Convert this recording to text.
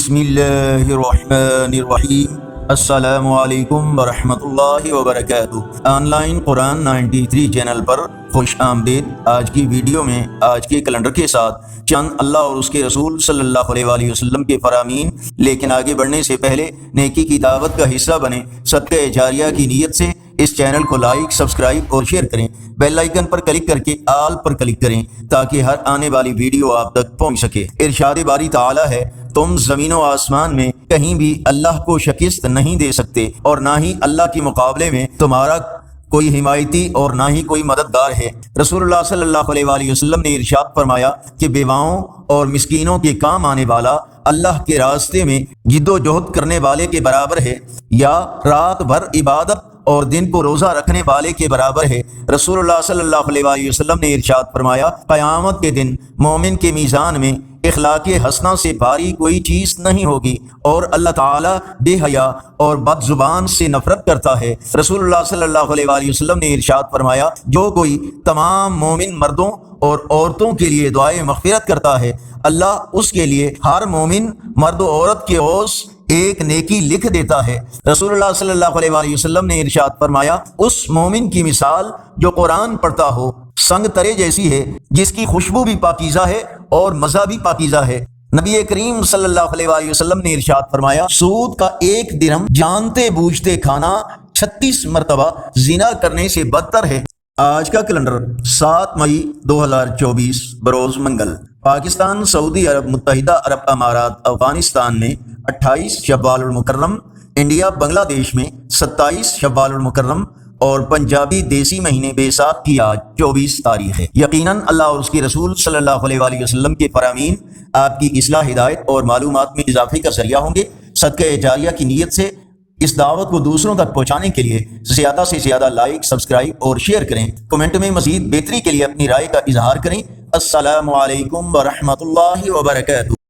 بسم اللہ الرحمن الرحیم۔ السلام علیکم ورحمۃ اللہ وبرکاتہ۔ آن لائن قرآن 93 چینل پر خوش آمدید۔ آج کی ویڈیو میں آج کے کیلنڈر کے ساتھ چند اللہ اور اس کے رسول صلی اللہ علیہ وآلہ وسلم کے فرامین، لیکن آگے بڑھنے سے پہلے نیکی کی دعوت کا حصہ بنیں۔ صدقہ جاریہ کی نیت سے اس چینل کو لائک، سبسکرائب اور شیئر کریں۔ بیل آئیکن پر کلک کر کے آل پر کلک کریں تاکہ ہر آنے والی ویڈیو آپ تک پہنچ سکے۔ ارشاد باری تعالی ہے، تم زمین و آسمان میں کہیں بھی اللہ کو شکست نہیں دے سکتے اور نہ ہی اللہ کے مقابلے میں تمہارا کوئی حمایتی اور نہ ہی کوئی مددگار ہے۔ رسول اللہ صلی اللہ علیہ وآلہ وسلم نے ارشاد فرمایا کہ بیواؤں اور مسکینوں کے کام آنے والا اللہ کے راستے میں جد و جہد کرنے والے کے برابر ہے، یا رات بھر عبادت اور دن کو روزہ رکھنے والے کے برابر ہے۔ رسول اللہ صلی اللہ علیہ وآلہ وسلم نے ارشاد فرمایا، قیامت کے دن مومن کے میزان میں اخلاق حسنہ سے بھاری کوئی چیز نہیں ہوگی، اور اللہ تعالیٰ بے حیا اور بد زبان سے نفرت کرتا ہے۔ رسول اللہ صلی اللہ علیہ وآلہ وسلم نے ارشاد فرمایا، جو کوئی تمام مومن مردوں اور عورتوں کے لیے دعائے مغفرت کرتا ہے، اللہ اس کے لیے ہر مومن مرد و عورت کے عوض ایک نیکی لکھ دیتا ہے۔ رسول اللہ صلی اللہ علیہ وآلہ وسلم نے ارشاد فرمایا، اس مومن کی مثال جو قرآن پڑھتا ہو سنگ ترے جیسی ہے، جس کی خوشبو بھی پاکیزہ ہے اور مزہ بھی پاکیزہ ہے۔ نبی کریم صلی اللہ علیہ وآلہ وسلم نے ارشاد فرمایا، سود کا ایک درہم جانتے بوجھتے کھانا 36 مرتبہ زنا کرنے سے بدتر ہے۔ آج کا کیلنڈر 7 مئی 2024 بروز منگل۔ پاکستان، سعودی عرب، متحدہ عرب امارات، افغانستان میں 28 شوال المکرم، انڈیا بنگلہ دیش میں 27 شوال المکرم اور پنجابی دیسی مہینے بیساکھ کی آج 24 تاریخ ہے۔ یقیناً اللہ اور اس کے رسول صلی اللہ علیہ وآلہ وسلم کے فرامین آپ کی اصلاح، ہدایت اور معلومات میں اضافے کا ذریعہ ہوں گے۔ صدقہ جاریہ کی نیت سے اس دعوت کو دوسروں تک پہنچانے کے لیے زیادہ سے زیادہ لائک، سبسکرائب اور شیئر کریں۔ کمنٹ میں مزید بہتری کے لیے اپنی رائے کا اظہار کریں۔ السلام علیکم ورحمۃ اللہ وبرکاتہ۔